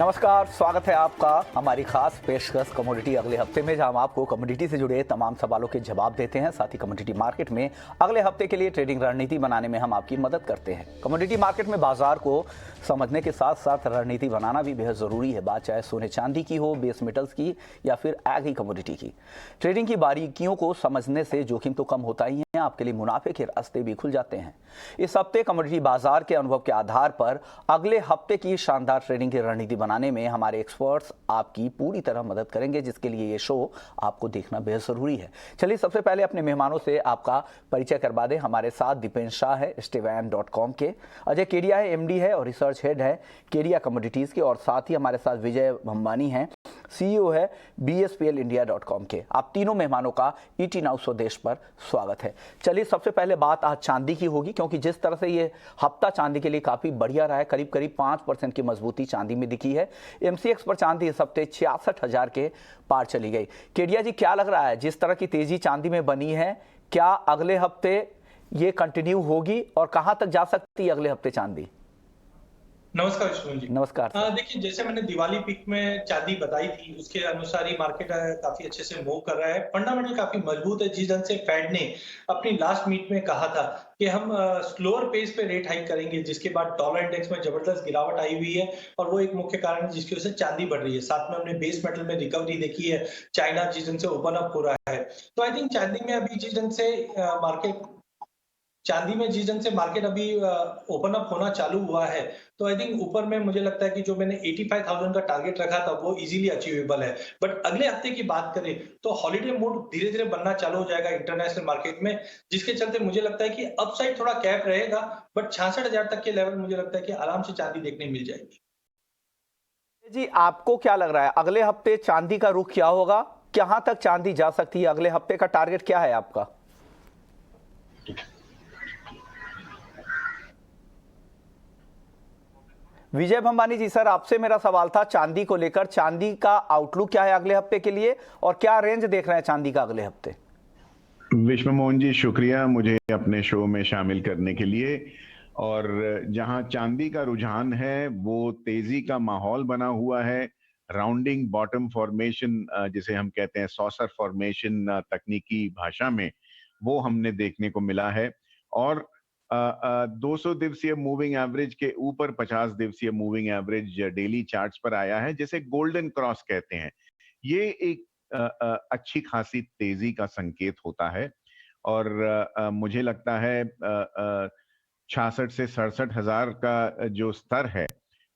नमस्कार, स्वागत है आपका हमारी खास पेशकश कमोडिटी अगले हफ्ते में, जहां हम आपको कमोडिटी से जुड़े तमाम सवालों के जवाब देते हैं। साथ ही कमोडिटी मार्केट में अगले हफ्ते के लिए ट्रेडिंग रणनीति बनाने में हम आपकी मदद करते हैं। कमोडिटी मार्केट में बाजार को समझने के साथ साथ रणनीति बनाना भी बेहद ज़रूरी है। बात चाहे सोने चांदी की हो, बेस मेटल्स की या फिर एग्री कमोडिटी की। ट्रेडिंग की बारीकियों को समझने से जोखिम तो कम होता ही है, आपके लिए मुनाफे के रास्ते भी खुल जाते हैं। इस हफ्ते कमोडिटी बाजार के अनुभव के आधार पर अगले हफ्ते की शानदार ट्रेडिंग की रणनीति बनाने में हमारे एक्सपर्ट्स आपकी पूरी तरह मदद करेंगे, जिसके लिए ये शो आपको देखना बेहद जरूरी है। चलिए सबसे पहले अपने मेहमानों से आपका परिचय करवा दें। हमारे साथ दीपेन शाह है Stevan.com के, अजय केडिया है, एमडी है और रिसर्च हेड है केडिया कमोडिटीज के, और साथ ही हमारे साथ विजय भंबानी हैं, सीईओ है BSPL-India.com के। आप तीनों मेहमानों का ईटी नाउ स्वदेश पर स्वागत है। चलिए सबसे पहले बात आज चांदी की होगी, क्योंकि जिस तरह से ये हफ्ता चांदी के लिए काफी बढ़िया रहा है, करीब करीब 5% की मजबूती चांदी में दिखी है। MCX पर चांदी इस हफ्ते 66,000 के पार चली गई। केडिया जी, क्या लग रहा है, जिस तरह की तेजी चांदी में बनी है, क्या अगले हफ्ते ये कंटिन्यू होगी और कहां तक जा सकती है अगले हफ्ते चांदी? नमस्कार विष्णु जी। नमस्कार सर। देखिए, जैसे मैंने दिवाली पीक में चांदी बताई थी, उसके अनुसार ही मार्केट काफी अच्छे से मूव कर रहा है। फंडामेंटल काफी मजबूत है। जिस ढंग से फेड ने अपनी लास्ट मीट में कहा था कि हम स्लोअर पेस पे रेट हाइक करेंगे, जिसके बाद डॉलर इंडेक्स में जबरदस्त गिरावट आई हुई है और वो एक मुख्य कारण है जिसकी वजह से चांदी बढ़ रही है। साथ में हमने बेस मेटल में रिकवरी देखी है, चाइना जिस ढंग से ओपन अप हो रहा है। तो आई थिंक चांदी में अभी जिस ढंग से मार्केट चांदी में जिस ढंग से मार्केट अभी ओपन अप होना चालू हुआ है, तो आई थिंक ऊपर में मुझे लगता है कि जो मैंने 85,000 का टारगेट रखा था वो इजीली अचीवेबल है। बट अगले हफ्ते की बात करें तो हॉलिडे मूड धीरे-धीरे बनना चालू हो जाएगा इंटरनेशनल मार्केट में, जिसके चलते मुझे लगता है कि अपसाइड थोड़ा कैप रहेगा, बट 66,000 तक के लेवल मुझे लगता है कि आराम से चांदी देखने मिल जाएगी। जी, आपको क्या लग रहा है अगले हफ्ते चांदी का रुख क्या होगा? कहां तक चांदी जा सकती है? अगले हफ्ते का टारगेट क्या है आपका? विजय भंबानी जी सर, आपसे मेरा सवाल था चांदी को लेकर। चांदी का आउटलुक क्या है अगले हफ्ते के लिए और क्या रेंज देख रहे हैं चांदी का अगले हफ्ते? विश्व मोहन जी, शुक्रिया मुझे अपने शो में शामिल करने के लिए। और जहां चांदी का रुझान है वो तेजी का माहौल बना हुआ है। राउंडिंग बॉटम फॉर्मेशन, जिसे हम कहते हैं सॉसर फॉर्मेशन तकनीकी भाषा में, वो हमने देखने को मिला है। और 200 दिवसीय मूविंग एवरेज के ऊपर 50 दिवसीय मूविंग एवरेज डेली चार्ट्स पर आया है, जिसे गोल्डन क्रॉस कहते हैं। ये एक अच्छी खासी तेजी का संकेत होता है। और मुझे लगता है 66 से 67,000 का जो स्तर है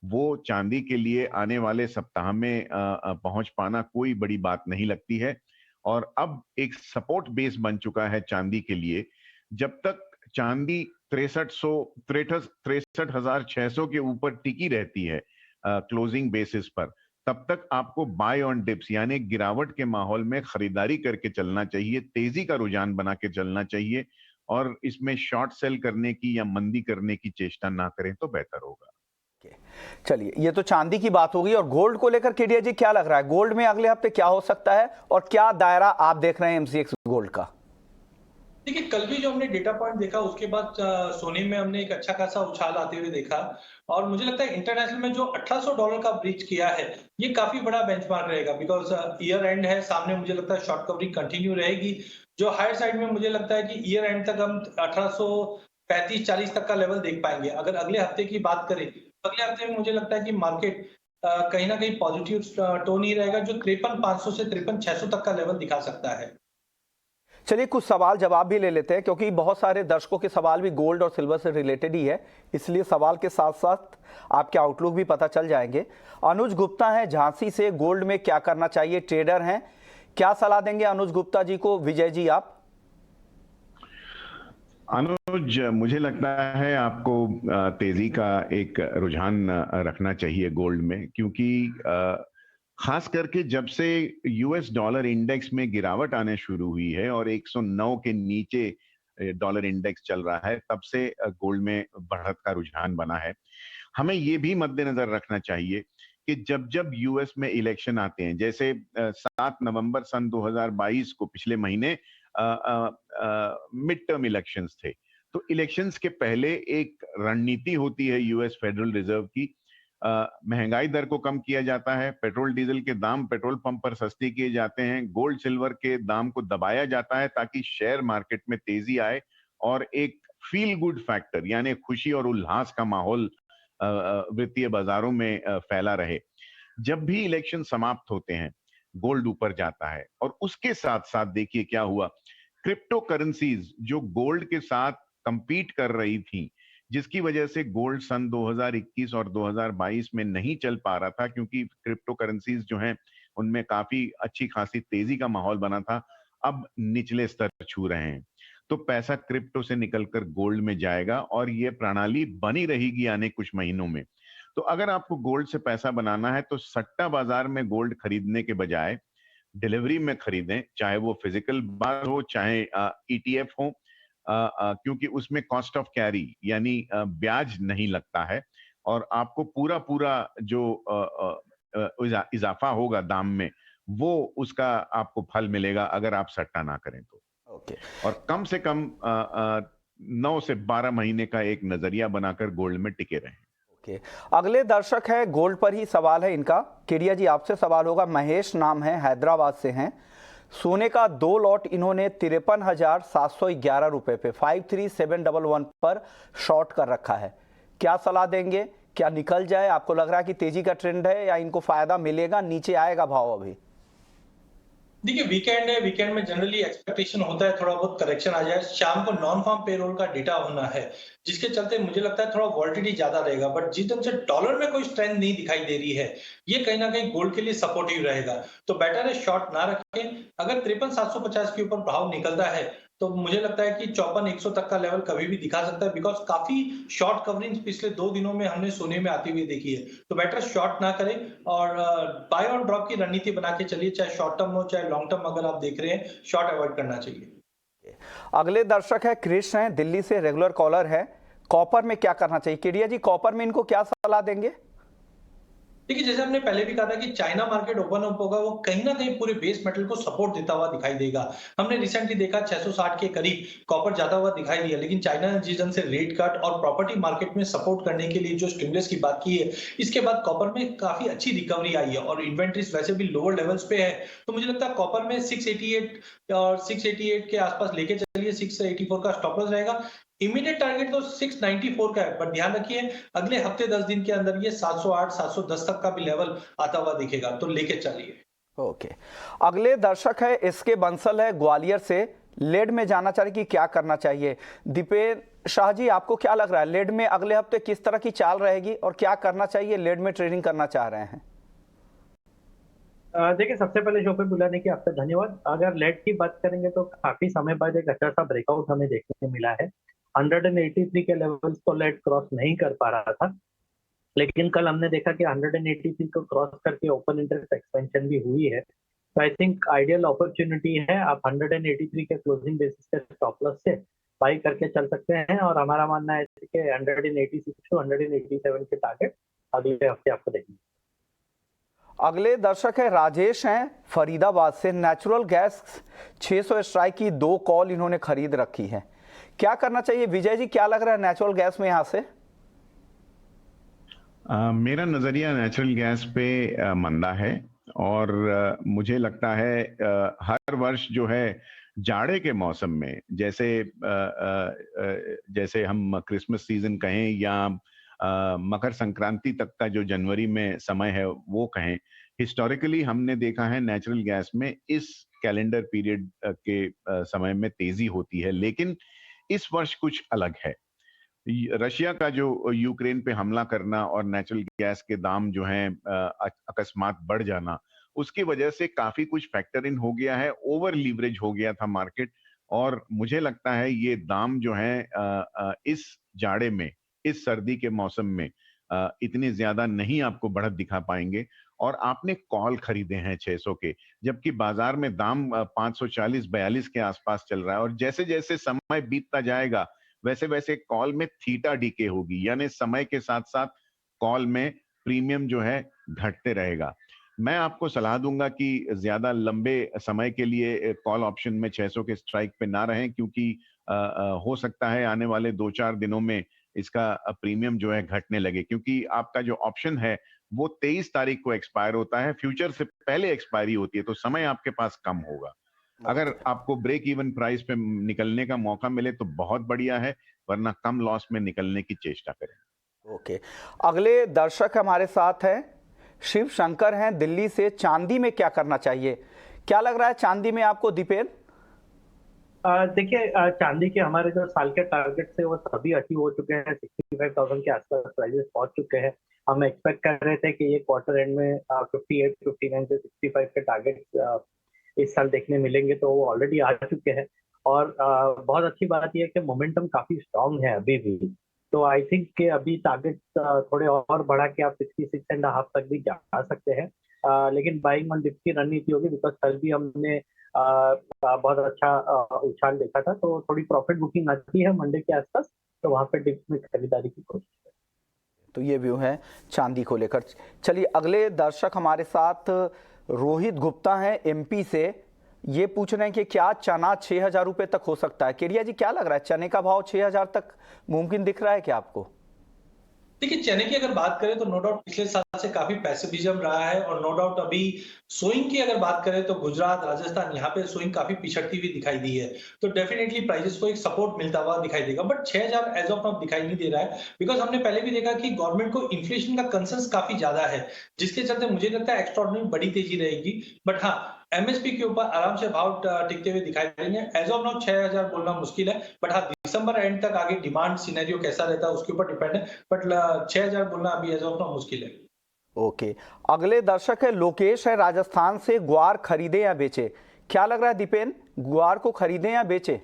वो चांदी के लिए आने वाले सप्ताह में पहुंच पाना कोई बड़ी बात नहीं लगती है। और अब एक सपोर्ट बेस बन चुका है चांदी के लिए। जब तक चांदी 63,600 के ऊपर टिकी रहती है क्लोजिंग बेसिस पर, तब तक आपको बाय ऑन डिप्स यानी गिरावट के माहौल में खरीदारी करके चलना चाहिए, तेजी का रुझान बना के चलना चाहिए। और इसमें शॉर्ट सेल करने की या मंदी करने की चेष्टा ना करें तो बेहतर होगा। चलिए, ये तो चांदी की बात होगी। और गोल्ड को लेकर केडिया जी क्या लग रहा है, गोल्ड में अगले हफ्ते क्या हो सकता है और क्या दायरा आप देख रहे हैं MCX गोल्ड का? देखिए, कल भी जो हमने डेटा पॉइंट देखा उसके बाद सोने में हमने एक अच्छा खासा उछाल आते हुए देखा और मुझे लगता है इंटरनेशनल में जो $1,800 का ब्रीच किया है, ये काफी बड़ा बेंचमार्क रहेगा बिकॉज ईयर एंड है सामने। मुझे लगता है शॉर्ट कवरिंग कंटिन्यू रहेगी। जो हायर साइड में मुझे लगता है कि ईयर एंड तक हम 1835-40 तक का लेवल देख पाएंगे। अगर अगले हफ्ते की बात करें तो अगले हफ्ते में मुझे लगता है कि मार्केट कहीं ना कहीं पॉजिटिव टोन ही रहेगा, जो 53,500 से 53,600 तक का लेवल दिखा सकता है। चलिए, कुछ सवाल जवाब भी ले लेते हैं, क्योंकि बहुत सारे दर्शकों के सवाल भी गोल्ड और सिल्वर से रिलेटेड ही है, इसलिए सवाल के साथ साथ आपके आउटलुक भी पता चल जाएंगे। अनुज गुप्ता है झांसी से, गोल्ड में क्या करना चाहिए, ट्रेडर हैं, क्या सलाह देंगे अनुज गुप्ता जी को? विजय जी आप। अनुज, मुझे लगता है आपको तेजी का एक रुझान रखना चाहिए गोल्ड में, क्योंकि खास करके जब से यूएस डॉलर इंडेक्स में गिरावट आने शुरू हुई है और 109 के नीचे डॉलर इंडेक्स चल रहा है, तब से गोल्ड में बढ़त का रुझान बना है। हमें ये भी मद्देनजर रखना चाहिए कि जब जब यूएस में इलेक्शन आते हैं, जैसे 7 नवंबर सन 2022 को पिछले महीने मिड टर्म इलेक्शंस थे, तो इलेक्शंस के पहले एक रणनीति होती है यूएस फेडरल रिजर्व की महंगाई दर को कम किया जाता है, पेट्रोल डीजल के दाम पेट्रोल पंप पर सस्ते किए जाते हैं, गोल्ड सिल्वर के दाम को दबाया जाता है ताकि शेयर मार्केट में तेजी आए और एक फील गुड फैक्टर यानी खुशी और उल्लास का माहौल वित्तीय बाजारों में फैला रहे। जब भी इलेक्शन समाप्त होते हैं, गोल्ड ऊपर जाता है और उसके साथ साथ देखिए क्या हुआ, क्रिप्टो करेंसीज जो गोल्ड के साथ कंपीट कर रही थी, जिसकी वजह से गोल्ड सन 2021 और 2022 में नहीं चल पा रहा था क्योंकि क्रिप्टो करेंसीज जो हैं उनमें काफी अच्छी खासी तेजी का माहौल बना था, अब निचले स्तर छू रहे हैं। तो पैसा क्रिप्टो से निकलकर गोल्ड में जाएगा और ये प्रणाली बनी रहेगी आने कुछ महीनों में। तो अगर आपको गोल्ड से पैसा बनाना है तो सट्टा बाजार में गोल्ड खरीदने के बजाय डिलीवरी में खरीदें, चाहे वो फिजिकल बार हो चाहे ईटीएफ हो, क्योंकि उसमें कॉस्ट ऑफ कैरी यानी ब्याज नहीं लगता है और आपको पूरा पूरा जो इजाफा होगा दाम में वो उसका आपको फल मिलेगा अगर आप सट्टा ना करें तो। ओके। और कम से कम 9 से 12 महीने का एक नजरिया बनाकर गोल्ड में टिके रहें। ओके। अगले दर्शक है, गोल्ड पर ही सवाल है इनका। केडिया जी आपसे सवाल होगा, महेश नाम है, हैदराबाद से हैं। सोने का 2 लॉट इन्होंने 53,711 रुपए पे 53711 पर शॉर्ट कर रखा है। क्या सलाह देंगे? क्या निकल जाए? आपको लग रहा है कि तेजी का ट्रेंड है या इनको फायदा मिलेगा, नीचे आएगा भाव अभी? देखिए वीकेंड है, वीकेंड में जनरली एक्सपेक्टेशन होता है थोड़ा बहुत करेक्शन आ जाए। शाम को नॉन फार्म पेरोल का डेटा होना है, जिसके चलते मुझे लगता है थोड़ा वॉलिटिलिटी ज्यादा रहेगा। बट जिस ढंग से डॉलर में कोई स्ट्रेंथ नहीं दिखाई दे रही है, ये कहीं ना कहीं गोल्ड के लिए सपोर्टिव रहेगा। तो बेटर है शॉर्ट ना रखें। अगर 53,750 के ऊपर भाव निकलता है तो मुझे लगता है कि 54,100 तक का लेवल कभी भी दिखा सकता है, बिकॉज काफी शॉर्ट कवरिंग पिछले 2 दिनों में हमने सोने में आती हुई देखी है। तो बेटर शॉर्ट ना करें और बाय और ड्रॉप की रणनीति बना के चलिए, चाहे शॉर्ट टर्म हो चाहे लॉन्ग टर्म। अगर आप देख रहे हैं, शॉर्ट अवॉइड करना चाहिए। अगले दर्शक है कृष्ण हैं, दिल्ली से, रेगुलर कॉलर है। कॉपर में क्या करना चाहिए? केडिया जी कॉपर में इनको क्या सलाह देंगे? देखिए जैसे हमने पहले भी कहा था कि चाइना मार्केट ओपन अप होगा, वो कहीं ना कहीं पूरे बेस मेटल को सपोर्ट देता हुआ दिखाई देगा। हमने रिसेंटली देखा 660 के करीब कॉपर जाता हुआ दिखाई दिया, लेकिन चाइना ने जिस ढंग से रेट कट और प्रॉपर्टी मार्केट में सपोर्ट करने के लिए जो स्टिमुलस की बात की है, इसके बाद कॉपर में काफी अच्छी रिकवरी आई है और इन्वेंट्रीज वैसे भी लोअर लेवल्स पे है। तो मुझे लगता है कॉपर में 688 और 688 के आसपास लेके चलिए, 684 का स्टॉप लॉस रहेगा। इमीडिएट टारगेट तो 694 का है, पर ध्यान रखिए अगले हफ्ते 10 दिन के अंदर ये 708 710 तक का भी लेवल आता हुआ दिखेगा, तो लेके चलिए। ओके। अगले दर्शक है इसके बंसल है, ग्वालियर से, लेड में जाना चाह रहे कि क्या करना चाहिए। दीपेन शाह जी आपको क्या लग रहा है, लेड में अगले हफ्ते किस तरह की चाल रहेगी और क्या करना चाहिए? लेड में ट्रेडिंग करना चाह रहे हैं। देखिए सबसे पहले शो पे बुलाने की आपका धन्यवाद। अगर लेड की बात करेंगे तो काफी समय बाद एक अच्छा सा ब्रेकआउट हमें देखने को मिला है। 183 के लेवल्स को लेड क्रॉस नहीं कर पा रहा था, लेकिन कल हमने देखा कि 183 को क्रॉस करके ओपन इंटरेस्ट एक्सपेंशन भी हुई है। तो आई थिंक आइडियल अपॉर्चुनिटी है, आप 183 के क्लोजिंग बेसिस के स्टॉप लॉस से बाई करके चल सकते हैं और हमारा मानना है कि 186 टू 187 के टारगेट अगले हफ्ते आपको देखेंगे। अगले दर्शक है राजेश हैं, फरीदाबाद से। नेचुरल गैस 600 स्ट्राइक की 2 कॉल इन्होंने खरीद रखी है, क्या करना चाहिए? विजय जी क्या लग रहा है नेचुरल गैस में यहां से? मेरा नजरिया नेचुरल गैस पे मंदा है और मुझे लगता है हर वर्ष जो है जाड़े के मौसम में, जैसे हम क्रिसमस सीजन कहें या मकर संक्रांति तक का जो जनवरी में समय है वो कहें, हिस्टोरिकली हमने देखा है नेचुरल गैस में इस कैलेंडर पीरियड के समय में तेजी होती है। लेकिन इस वर्ष कुछ अलग है। रशिया का जो यूक्रेन पे हमला करना और नेचुरल गैस के दाम जो हैं अकस्मात बढ़ जाना, उसकी वजह से काफी कुछ फैक्टर इन हो गया है, ओवर लीवरेज हो गया था मार्केट। और मुझे लगता है ये दाम जो हैं इस जाड़े में, इस सर्दी के मौसम में इतने ज्यादा नहीं आपको बढ़त दिखा पाएंगे। और आपने कॉल खरीदे हैं 600 के, जबकि बाजार में दाम 540-42 के आसपास चल रहा है। और जैसे जैसे समय बीतता जाएगा वैसे वैसे कॉल में थीटा डीके होगी, यानी समय के साथ साथ कॉल में प्रीमियम जो है घटते रहेगा। मैं आपको सलाह दूंगा कि ज्यादा लंबे समय के लिए कॉल ऑप्शन में 600 के स्ट्राइक पे ना रहें, क्योंकि हो सकता है आने वाले 2-4 दिनों में इसका प्रीमियम जो है घटने लगे, क्योंकि आपका जो ऑप्शन है वो 23 तारीख को एक्सपायर होता है, फ्यूचर से पहले एक्सपायरी होती है, तो समय आपके पास कम होगा। अगर आपको ब्रेक इवन प्राइस पे निकलने का मौका मिले तो बहुत बढ़िया है, वरना कम लॉस में निकलने की चेष्टा करें। ओके, अगले दर्शक हमारे साथ हैं, शिव शंकर हैं दिल्ली से। चांदी में क्या करना चाहिए, क्या लग रहा है चांदी में आपको दीपेन? देखिए, चांदी के हमारे जो साल के टारगेट थे वो सभी अचीव हो चुके हैं। 65,000 के आसपास प्राइसेस पहुंच चुके हैं। हम एक्सपेक्ट कर रहे थे कि ये क्वार्टर एंड में 58, 59 से 65 के टारगेट इस साल देखने मिलेंगे, तो वो ऑलरेडी आ चुके हैं। और बहुत अच्छी बात यह है कि मोमेंटम काफी स्ट्रांग है अभी भी। तो आई थिंक कि अभी टारगेट थोड़े और बढ़ा के आप 66.5 तक भी जा सकते हैं। लेकिन बाइंग ऑन डिप्स की रणनीति होगी, बिकॉज कल भी हमने बहुत अच्छा उछाल देखा था, तो थोड़ी प्रॉफिट बुकिंग आती है मंडे के आसपास, तो वहां पे डिप्स में खरीदारी की कोशिश करें। तो ये व्यू है चांदी को लेकर। चलिए अगले दर्शक हमारे साथ रोहित गुप्ता हैं एमपी से। ये पूछ रहे हैं कि क्या चना 6,000 रुपए तक हो सकता है? केडिया जी क्या लग रहा है, चने का भाव 6,000 तक मुमकिन दिख रहा है क्या आपको? देखिए, चने की अगर बात करें तो नो डाउट पिछले साल से काफी पैसिविज्म रहा है, और नो डाउट अभी सोइंग की अगर बात करें तो गुजरात, राजस्थान, यहाँ पे सोइंग काफी पिछड़ती हुई दिखाई दी है। तो डेफिनेटली प्राइसेस को एक सपोर्ट मिलता हुआ दिखाई देगा, बट 6,000 एज ऑफ नाउ दिखाई नहीं दे रहा है, बिकॉज हमने पहले भी देखा कि गवर्नमेंट को इन्फ्लेशन का कंसर्न काफी ज्यादा है, जिसके चलते मुझे लगता है एक्स्ट्राऑर्डिनरी बड़ी तेजी रहेगी। बट हाँ, एमएसपी के ऊपर आराम से भाव टिकते हुए दिखाई देंगे। एज ऑफ नाउ 6,000 बोलना मुश्किल है, बट हाँ दिसंबर एंड तक आगे डिमांड सिनेरियो कैसा रहता है उसके ऊपर डिपेंड है, बट 6,000 बोलना अभी एज ऑफ नाउ मुश्किल है। ओके, अगले दर्शक है लोकेश है राजस्थान से। ग्वार खरीदे या बेचे, क्या लग रहा है दीपेन, ग्वार को खरीदे या बेचे?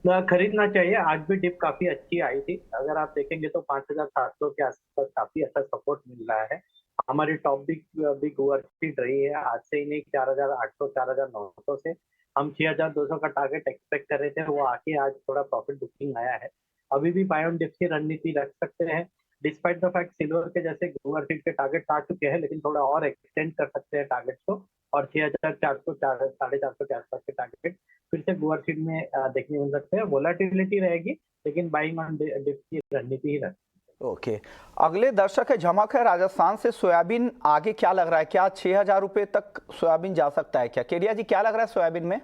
खरीदना चाहिए। आज भी डिप काफी अच्छी आई थी, अगर आप देखेंगे तो 5,700 के आसपास काफी अच्छा सपोर्ट मिल रहा है। हमारी टॉप भी ओवरफीड रही है, आज से ही नहीं, 4,800, 4,900 से हम 6,200 का टारगेट एक्सपेक्ट कर रहे थे, वो आके आज थोड़ा प्रॉफिट बुकिंग आया है। अभी भी बाय ऑन डिप्स की रणनीति रख सकते हैं, डिस्पाइट द फैक्ट सिल्वर के जैसे ओवरफीड के टारगेट आ चुके हैं, लेकिन थोड़ा और एक्सटेंड कर सकते हैं टारगेट को, और 6,400, 4,500 के आसपास के टारगेट फिर से गुआर फीड में देखने मिल सकते हैं। वोलाटिलिटी रहेगी, लेकिन बाइंग ऑन डिप्स की रणनीति ही रहेगी। ओके, अगले दर्शक है झमक है राजस्थान से। सोयाबीन आगे क्या लग रहा है, क्या 6,000 रुपए तक सोयाबीन जा सकता है क्या? केडिया जी क्या लग रहा है सोयाबीन में?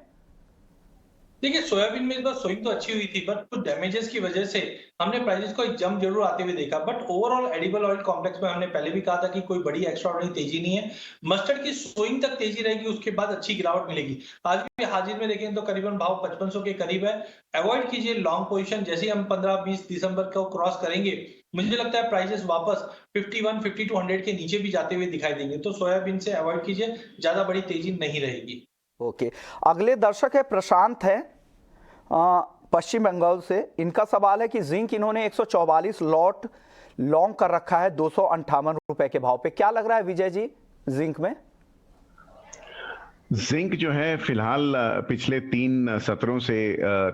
देखिए, सोयाबीन में इस बार सोइंग तो अच्छी हुई थी, बट कुछ डैमेजेस की वजह से हमने प्राइसेस को एक जंप जरूर आते हुए देखा, but overall edible oil complex में हमने पहले भी कहा था कि कोई बड़ी एक्स्ट्राऑर्डिनरी तेजी नहीं है। मस्टर्ड की सोइंग तक तेजी रहेगी, उसके बाद अच्छी गिरावट मिलेगी। आज भी हाजिर में देखें तो करीबन भाव 5500 के करीब है। अवॉइड कीजिए लॉन्ग पोजीशन, जैसे हम 15-20 दिसंबर को क्रॉस करेंगे, मुझे लगता है प्राइसेस वापस 51, 5200 के नीचे भी जाते हुए दिखाई देंगे। तो सोयाबीन से अवॉइड कीजिए, ज्यादा बड़ी तेजी नहीं रहेगी। ओके, अगले दर्शक है प्रशांत है पश्चिम बंगाल से। इनका सवाल है कि जिंक इन्होंने 144 लॉट लॉन्ग कर रखा है 258 रुपए के भाव पे, क्या लग रहा है विजय जी जिंक में? जिंक जो है फिलहाल पिछले 3 सत्रों से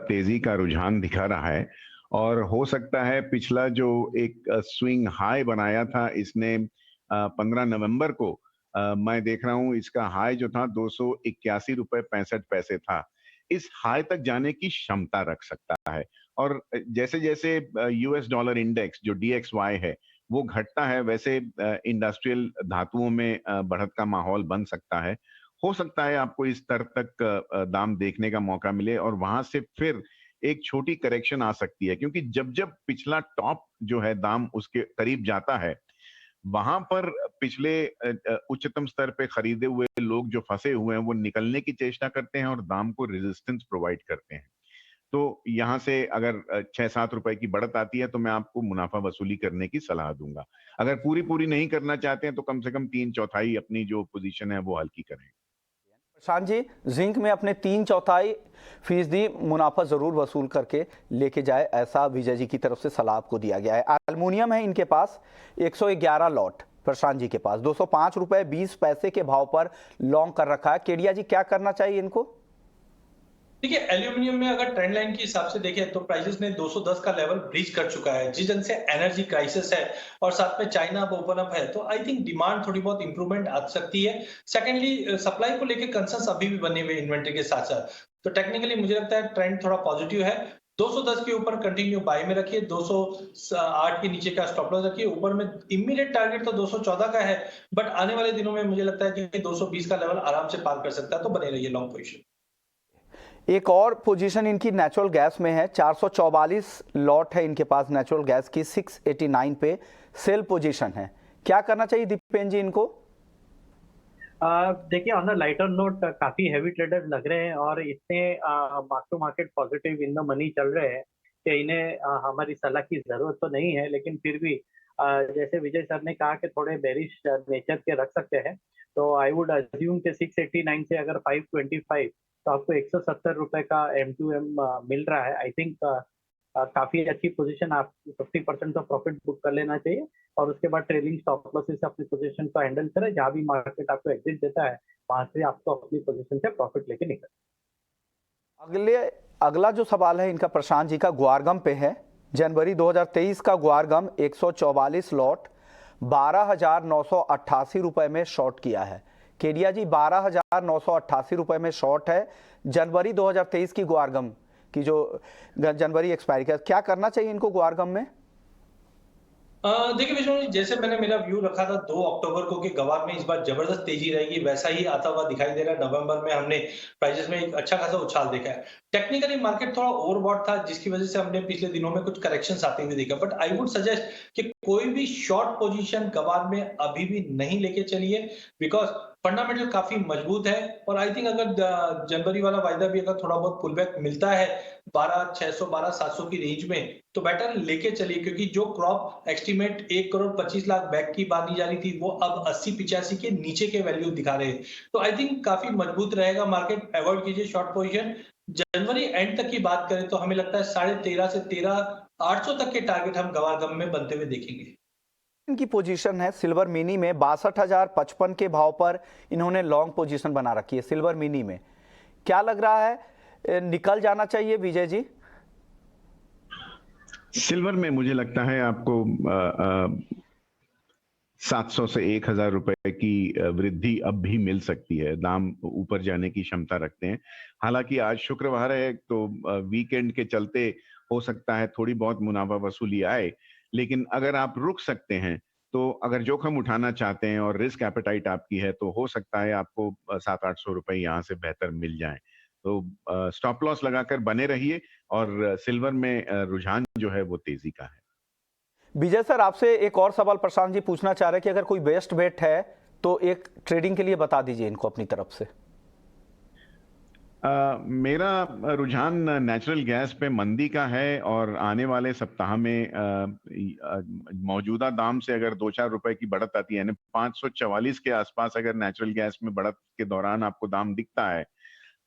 तेजी का रुझान दिखा रहा है, और हो सकता है पिछला जो एक स्विंग हाई बनाया था इसने 15 नवंबर को, मैं देख रहा हूं इसका हाई जो था 281 रुपए 65 पैसे था, इस हाई तक जाने की क्षमता रख सकता है। और जैसे जैसे यूएस डॉलर इंडेक्स जो DXY है वो घटता है, वैसे इंडस्ट्रियल धातुओं में बढ़त का माहौल बन सकता है। हो सकता है आपको इस स्तर तक दाम देखने का मौका मिले, और वहां से फिर एक छोटी करेक्शन आ सकती है, क्योंकि जब जब पिछला टॉप जो है दाम उसके करीब जाता है, वहां पर पिछले उच्चतम स्तर पे खरीदे हुए लोग जो फंसे हुए हैं वो निकलने की चेष्टा करते हैं और दाम को रेजिस्टेंस प्रोवाइड करते हैं। तो यहां से अगर 6-7 रुपए की बढ़त आती है तो मैं आपको मुनाफा वसूली करने की सलाह दूंगा। अगर पूरी नहीं करना चाहते हैं तो कम से कम 3/4 अपनी जो पोजीशन है वो हल्की करें। प्रशांत जी, जिंक में अपने 3/4% मुनाफा जरूर वसूल करके लेके जाए, ऐसा विजय जी की तरफ से सलाह आपको दिया गया है। एल्युमिनियम है इनके पास 111 लॉट, प्रशांत जी के पास 205 रुपए 20 पैसे के भाव पर लॉन्ग कर रखा है। केडिया जी क्या करना चाहिए इनको? देखिए, एल्यूमिनियम में अगर ट्रेंड लाइन के हिसाब से देखें तो प्राइसेस ने 210 का लेवल ब्रीच कर चुका है, जिस जन से एनर्जी क्राइसिस है और साथ में चाइना अब ओपन अप है, तो आई थिंक डिमांड थोड़ी बहुत इंप्रूवमेंट आ सकती है। सेकेंडली, सप्लाई को लेकर कंसर्न्स अभी भी बने हुए इन्वेंट्री के साथ साथ, तो टेक्निकली मुझे लगता है ट्रेंड थोड़ा पॉजिटिव है। 210 के ऊपर कंटिन्यू बाय में रखिए, 208 के नीचे का स्टॉप लॉस रखिए। ऊपर में इमीडिएट टारगेट तो 214 का है, बट आने वाले दिनों में मुझे लगता है कि 220 का लेवल आराम से पार कर सकता है, तो बने रहिए लॉन्ग पोजीशन। एक और पोजीशन इनकी नेचुरल गैस में है, 444 लॉट है इनके पास नेचुरल गैस की, 689 पे सेल पोजीशन है। क्या करना चाहिए दीपेन जी इनको? देखिए, ऑन अ लाइटर नोट काफी हैवी ट्रेडर्स लग रहे हैं और इतने mark to market positive in the money चल रहे हैं कि इन्हें हमारी सलाह की जरूरत तो नहीं है, लेकिन फिर भी जैसे विजय सर ने कहा कि थोड़े बेरिश नेचर के रख सकते हैं, तो आई वुड अज्यूम कि 689 से अगर 525 तो आपको 170 रुपए का M2M मिल रहा है। आई थिंक काफी अच्छी पोजीशन, आप 50% का प्रॉफिट बुक कर लेना चाहिए और उसके बाद ट्रेलिंग स्टॉप लॉस से अपनी पोजीशन को हैंडल करें। जहां भी मार्केट आपको एग्जिट देता है वहां से आपको अपनी पोजीशन से प्रॉफिट लेके निकल। अगला जो सवाल है इनका प्रशांत जी का ग्वारगम पे है। जनवरी 2023 का ग्वारगम 144 लॉट 12,988 रुपए में शॉर्ट किया है। केडिया जी 12,988 रुपए में शॉर्ट है जनवरी 2023 की ग्वारगम की, जो जनवरी एक्सपायरी का। क्या करना चाहिए इनको ग्वारगम में? देखिए विष्णु जी, जैसे मैंने मेरा व्यू रखा था 2 अक्टूबर को कि गवार में इस बार जबरदस्त तेजी रहेगी, वैसा ही आता हुआ दिखाई दे रहा है। नवंबर में हमने प्राइसेस में एक अच्छा खासा उछाल देखा है। टेक्निकली मार्केट थोड़ा ओवरबॉट था, जिसकी वजह से हमने पिछले दिनों में कुछ करेक्शंस आते हुए देखा, बट आई वुड सजेस्ट कि कोई भी शॉर्ट पोजीशन गवार में अभी भी नहीं लेके चलिए, बिकॉज फंडामेंटल काफी मजबूत है। और आई थिंक अगर जनवरी वाला वायदा भी अगर थोड़ा बहुत पुलबैक मिलता है 12,600 12,700 की रेंज में, तो बेटर लेके चलिए, क्योंकि जो crop estimate 1 crore 25 lakh bag की मानी जा रही थी, वो अब 80-85 के नीचे के वैल्यू दिखा रहे हैं। तो आई थिंक काफी मजबूत रहेगा मार्केट। अवॉइड कीजिए शॉर्ट पोजीशन। जनवरी एंड तक की बात करें तो हमें लगता है 13.5 से 13,800 तक के टारगेट हम गवारगम में बनते हुए देखेंगे। इनकी पोजीशन है सिल्वर मिनी में 62,055 के भाव पर इन्होंने लॉन्ग पोजीशन बना रखी है सिल्वर मिनी में। क्या लग रहा है, निकल जाना चाहिए विजय जी? सिल्वर में मुझे लगता है आपको 700 से 1,000 रुपए की वृद्धि अब भी मिल सकती है। दाम ऊपर जाने की क्षमता रखते हैं। हालांकि आज शुक्रवार है, तो वीकेंड के चलते हो सकता है थोड़ी बहुत मुनाफा वसूली आए, लेकिन अगर आप रुक सकते हैं, तो अगर जोखिम उठाना चाहते हैं और रिस्क एपेटाइट आपकी है, तो हो सकता है आपको 700-800 रुपए यहाँ से बेहतर मिल जाए। तो स्टॉप लॉस लगाकर बने रहिए और सिल्वर में रुझान जो है वो तेजी का है। विजय सर, आपसे एक और सवाल प्रशांत जी पूछना चाह रहे हैं कि अगर कोई बेस्ट बेट है तो एक ट्रेडिंग के लिए बता दीजिए इनको अपनी तरफ से। मेरा रुझान नेचुरल गैस पे मंदी का है और आने वाले सप्ताह में मौजूदा दाम से अगर 2-4 रुपए की बढ़त आती है, यानी 544 के आसपास अगर नेचुरल गैस में बढ़त के दौरान आपको दाम दिखता है,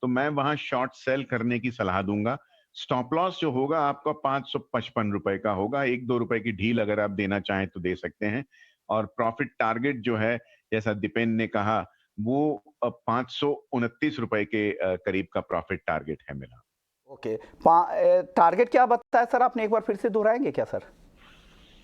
तो मैं वहां शॉर्ट सेल करने की सलाह दूंगा। स्टॉप लॉस जो होगा आपका 555 रुपए का होगा। 1-2 रुपए की ढील अगर आप देना चाहें तो दे सकते हैं। और प्रॉफिट टारगेट जो है, जैसा दीपेन ने कहा, वो 529 रुपए के करीब का प्रॉफिट टारगेट है मेरा। ओके, टारगेट क्या बताया है सर, आपने एक बार फिर से दोहराएंगे क्या सर?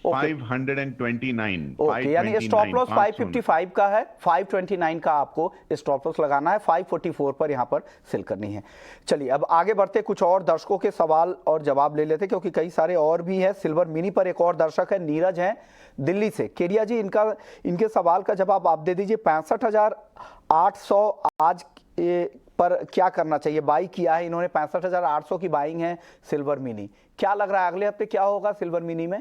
529। ओके, यानी स्टॉप लॉस 555 का है, 529 का आपको स्टॉप लॉस लगाना है, 544 पर यहां पर सेल करनी है। चलिए अब आगे बढ़ते, कुछ और दर्शकों के सवाल और जवाब ले लेते, क्योंकि कई सारे और भी है। सिल्वर मिनी पर एक और दर्शक है, नीरज हैं दिल्ली से। केडिया जी, इनके सवाल का जवाब आप दे दीजिए। 65,800 आज पर क्या करना चाहिए? बाई किया है इन्होंने, 65,800 की बाइंग है सिल्वर मिनी। क्या लग रहा है अगले हफ्ते क्या होगा सिल्वर मिनी में?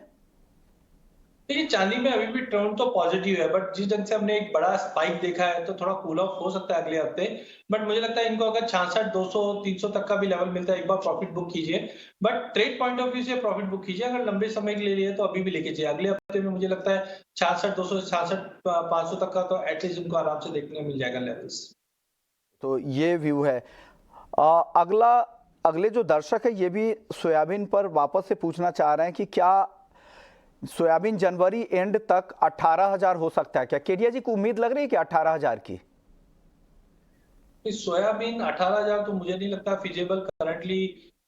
देखिए, चांदी में अभी भी ट्रेंड तो पॉजिटिव है, बट जिस ढंग से हमने एक बड़ा स्पाइक देखा है, तो थोड़ा कूल ऑफ हो सकता है अगले हफ्ते। बट मुझे लगता है इनको अगर 66,200-300 तक का भी लेवल मिलता है, एक बार प्रॉफिट बुक कीजिए। But trade point of view से प्रॉफिट बुक कीजिए। अगर लंबे समय के लिए लिए तो अभी भी लेके चाहिए। अगले हफ्ते में मुझे लगता है 66,200 से 66,500 तक का तो एटलीस्ट इनको आराम से देखने को मिल जाएगा लेवल्स। तो ये व्यू है। अगले जो दर्शक है, ये भी सोयाबीन पर वापस से पूछना चाह रहे हैं कि क्या सोयाबीन जनवरी एंड तक 18,000 हो सकता है क्या? केडिया जी को उम्मीद लग रही है कि 18,000 की? सोयाबीन 18,000 तो मुझे नहीं लगता फिजिबल। करंटली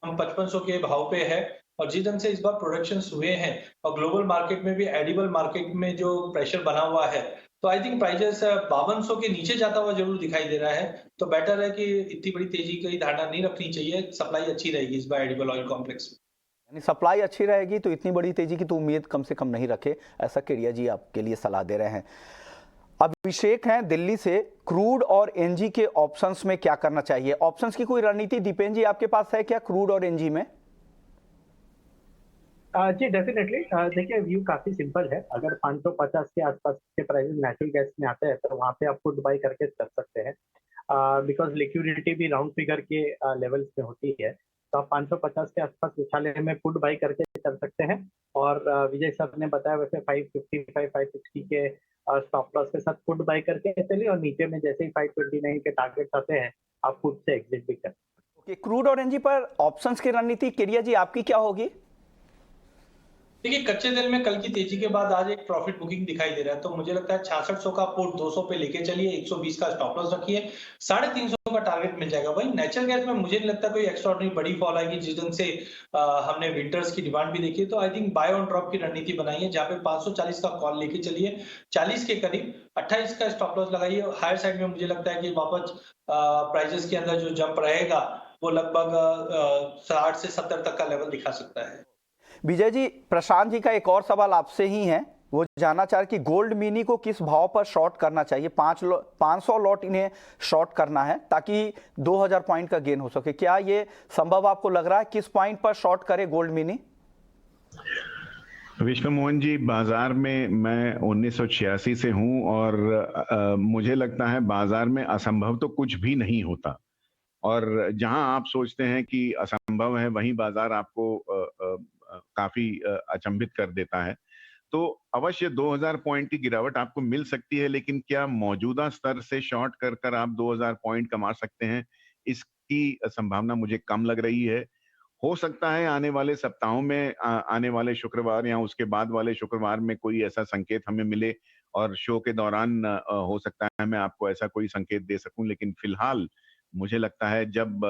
हम 5500 के भाव पे है, और जिस ढंग से इस बार प्रोडक्शंस हुए हैं और ग्लोबल मार्केट में भी एडिबल मार्केट में जो प्रेशर बना हुआ है, तो आई थिंक प्राइजेस 5200 के नीचे जाता हुआ जरूर दिखाई दे रहा है। तो बेटर है कि इतनी बड़ी तेजी की धारणा नहीं रखनी चाहिए। सप्लाई अच्छी रहेगी इस बार एडिबल ऑयल कॉम्प्लेक्स में। यानी सप्लाई अच्छी रहेगी तो इतनी बड़ी तेजी की तो उम्मीद कम से कम नहीं रखे, ऐसा केडिया जी आपके लिए सलाह दे रहे हैं। अभिषेक हैं दिल्ली से, क्रूड और एनजी के ऑप्शंस में क्या करना चाहिए? ऑप्शंस की कोई रणनीति दीपेन जी आपके पास है क्या क्रूड और एनजी में? जी डेफिनेटली। देखिए व्यू काफी सिंपल है। अगर 550 के आसपास के प्राइसेस नेचुरल गैस में आते हैं तो वहाँ पे आप पुट बाई करके चल सकते हैं, बिकॉज लिक्विडिटी भी राउंड फिगर के लेवल्स में होती है। तो आप 550 के आसपास उछाले में पुट बाई करके चल सकते हैं। और विजय सर ने बताया वैसे 555 560 के स्टॉप लॉस के साथ पुट बाई करके चलिए, और नीचे में जैसे ही 529 के टारगेट आते हैं आप पुट से एग्जिट भी कर। ओके, क्रूड और एनजी पर ऑप्शंस की रणनीति केडिया जी आपकी क्या होगी? देखिए कच्चे तेल में कल की तेजी के बाद आज एक प्रॉफिट बुकिंग दिखाई दे रहा है, तो मुझे लगता है 6600 का पुट 200 पे लेके चलिए, 120 का स्टॉप लॉस रखिए, 350 का टारगेट मिल जाएगा। वही नेचुरल गैस में मुझे नहीं लगता कोई एक्स्ट्राऑर्डिनरी बड़ी फॉल आएगी, जिस ढंग से हमने विंटर्स की डिमांड भी देखी है। तो I think by on drop की रणनीति बनाइए, जहां पे 540 का कॉल लेके चलिए, 40 के करीब 28 का स्टॉप लॉस लगाइए। हायर साइड में मुझे लगता है कि वापस प्राइजेस के अंदर जो जंप रहेगा वो लगभग 60 से 70 तक का लेवल दिखा सकता है। विजय जी, प्रशांत जी का एक और सवाल आपसे ही है। वो जानना चाह रहे कि गोल्ड मिनी को किस भाव पर शॉर्ट करना चाहिए? 500 लॉट इन्हें शॉर्ट करना है ताकि 2000 पॉइंट का गेन हो सके। क्या ये संभव आपको लग रहा है? किस पॉइंट पर शॉर्ट करे गोल्ड मिनी? विश्व मोहन जी, बाजार में मैं 1986 से हूं और मुझे लगता है बाजार में असंभव तो कुछ भी नहीं होता। और जहां आप सोचते हैं कि असंभव है वहीं बाजार आपको काफी अचंभित कर देता है। तो अवश्य 2000 पॉइंट की गिरावट आपको मिल सकती है, लेकिन क्या मौजूदा स्तर से शॉर्ट कर कर आप 2000 पॉइंट कमा सकते हैं, इसकी संभावना मुझे कम लग रही है। हो सकता है आने वाले सप्ताहों में आने वाले शुक्रवार या उसके बाद वाले शुक्रवार में कोई ऐसा संकेत हमें मिले और शो के दौरान हो सकता है मैं आपको ऐसा कोई संकेत दे सकूं, लेकिन फिलहाल मुझे लगता है जब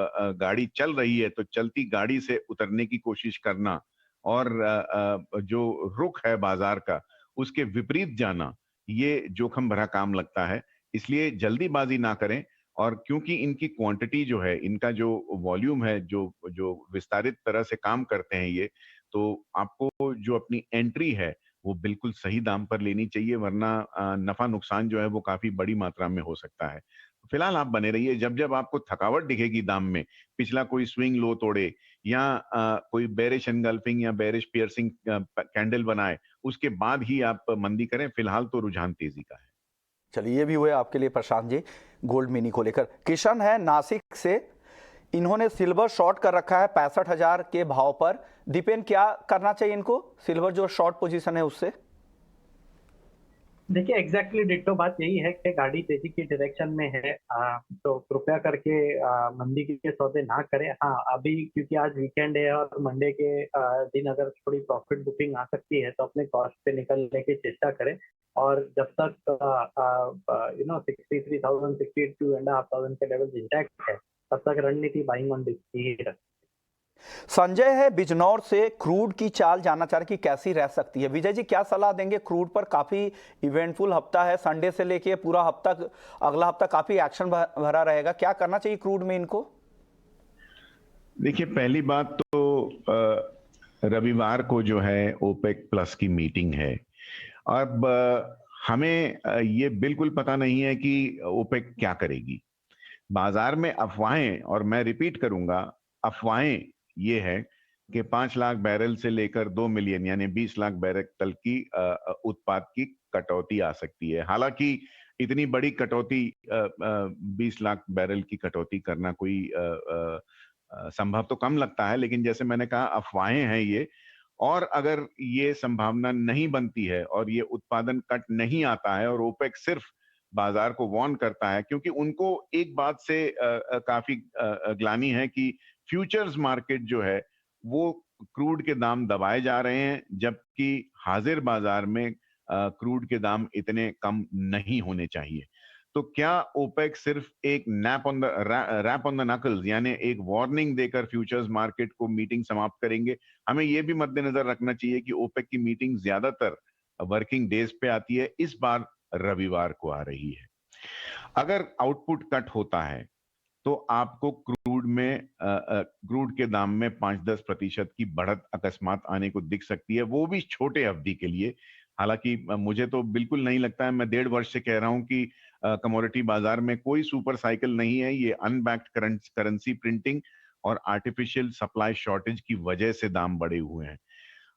गाड़ी चल रही है तो चलती गाड़ी से उतरने की कोशिश करना और जो रुख है बाजार का उसके विपरीत जाना, ये जोखिम भरा काम लगता है। इसलिए जल्दीबाजी ना करें। और क्योंकि इनकी क्वांटिटी जो है, इनका जो वॉल्यूम है, जो जो विस्तारित तरह से काम करते हैं ये, तो आपको जो अपनी एंट्री है वो बिल्कुल सही दाम पर लेनी चाहिए, वरना नफा नुकसान जो है वो काफी बड़ी मात्रा में हो सकता है। फिलहाल आप बने रहिए। जब जब आपको थकावट दिखेगी दाम में, पिछला कोई स्विंग लो तोड़े या कोई बेरिश एनगल्फिंग या बेरिश पियर्सिंग कैंडल बनाए, उसके बाद ही आप मंदी करें। फिलहाल तो रुझान तेजी का है। चलिए, ये भी हुए आपके लिए प्रशांत जी गोल्ड मिनी को लेकर। किशन है नासिक से, इन्होंने सिल्वर शॉर्ट कर रखा है 65,000 के भाव पर। दीपेन, क्या करना चाहिए इनको सिल्वर जो शॉर्ट पोजीशन है उससे? देखिए एग्जैक्टली डिट्टो बात यही है कि गाड़ी तेजी की डायरेक्शन में है, तो कृपया करके मंदी के सौदे ना करें। हाँ अभी क्योंकि आज वीकेंड है और मंडे के दिन अगर थोड़ी प्रॉफिट बुकिंग आ सकती है तो अपने कॉस्ट पे निकलने की चेष्टा करें। और जब तक 63,000 62,500 के लेवल इंटैक्ट है तब तक रणनीति बाइंग ऑन ही रखें। संजय है बिजनौर से, क्रूड की चाल जानना चाह रहे कि कैसी रह सकती है। विजय जी, क्या सलाह देंगे? क्रूड पर काफी इवेंटफुल हफ्ता है, संडे से लेके पूरा हफ्ता, अगला हफ्ता काफी एक्शन भरा रहेगा। क्या करना चाहिए क्रूड में इनको? देखिए, पहली बात तो रविवार को जो है ओपेक प्लस की मीटिंग है। अब हमें ये बिल्कुल पता नहीं है कि ओपेक क्या करेगी। बाजार में अफवाहें, और मैं रिपीट करूंगा, अफवाहें ये है कि 5 लाख बैरल से लेकर 2 मिलियन यानी 20 लाख बैरल तक की उत्पाद की कटौती आ सकती है। हालांकि इतनी बड़ी कटौती 20 लाख बैरल की कटौती करना कोई संभव तो कम लगता है, लेकिन जैसे मैंने कहा अफवाहें हैं ये। और अगर ये संभावना नहीं बनती है और ये उत्पादन कट नहीं आता है और ओपेक सिर्फ बाजार को वार्न करता है, क्योंकि उनको एक बात से काफी ग्लानि है कि फ्यूचर्स मार्केट जो है वो क्रूड के दाम दबाए जा रहे हैं, जबकि हाजिर बाजार में क्रूड के दाम इतने कम नहीं होने चाहिए। तो क्या ओपेक सिर्फ एक रैप ऑन द नकल्स यानी एक वार्निंग देकर फ्यूचर्स मार्केट को मीटिंग समाप्त करेंगे? हमें यह भी मद्देनजर रखना चाहिए कि ओपेक की मीटिंग ज्यादातर वर्किंग डेज पे आती है, इस बार रविवार को आ रही है। अगर आउटपुट कट होता है तो आपको क्रूड क्रूड के दाम में 5-10% की बढ़त अकस्मात आने को दिख सकती है, वो भी छोटे अवधि के लिए। हालांकि मुझे तो बिल्कुल नहीं लगता है, मैं 1.5 वर्ष से कह रहा हूं कि कमोडिटी बाजार में कोई सुपर साइकिल नहीं है। ये अनबैक्ड करेंसी प्रिंटिंग और आर्टिफिशियल सप्लाई शॉर्टेज की वजह से दाम बढ़े हुए हैं।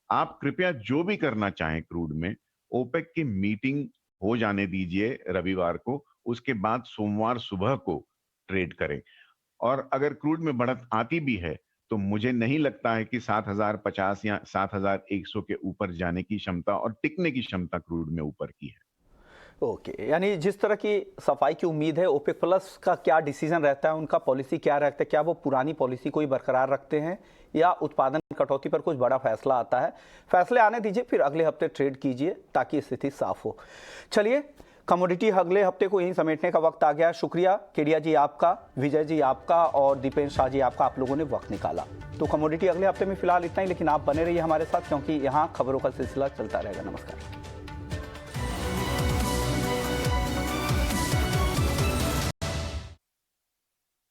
आप कृपया जो भी करना चाहें क्रूड में, ओपेक की मीटिंग हो जाने दीजिए रविवार को, उसके बाद सोमवार सुबह को ट्रेड करें। और अगर क्रूड में बढ़त आती भी है तो मुझे नहीं लगता है कि 7050 या 7100 के ऊपर जाने की क्षमता और टिकने की क्षमता क्रूड में ऊपर की है। ओके, यानी जिस तरह की सफाई की उम्मीद है, ओपेक प्लस का क्या डिसीजन रहता है, उनका पॉलिसी क्या रहता है, क्या वो पुरानी पॉलिसी को ही बरकरार रखते हैं या उत्पादन कटौती पर कुछ बड़ा फैसला आता है? फैसले आने दीजिए, फिर अगले हफ्ते ट्रेड कीजिए ताकि स्थिति साफ हो। चलिए, कमोडिटी अगले हफ्ते को यहीं समेटने का वक्त आ गया। शुक्रिया केडिया जी आपका, विजय जी आपका और दीपेंद्र शाह जी आपका, आप लोगों ने वक्त निकाला। तो कमोडिटी अगले हफ्ते में फिलहाल इतना ही, लेकिन आप बने रहिए हमारे साथ क्योंकि यहाँ खबरों का सिलसिला चलता रहेगा। नमस्कार।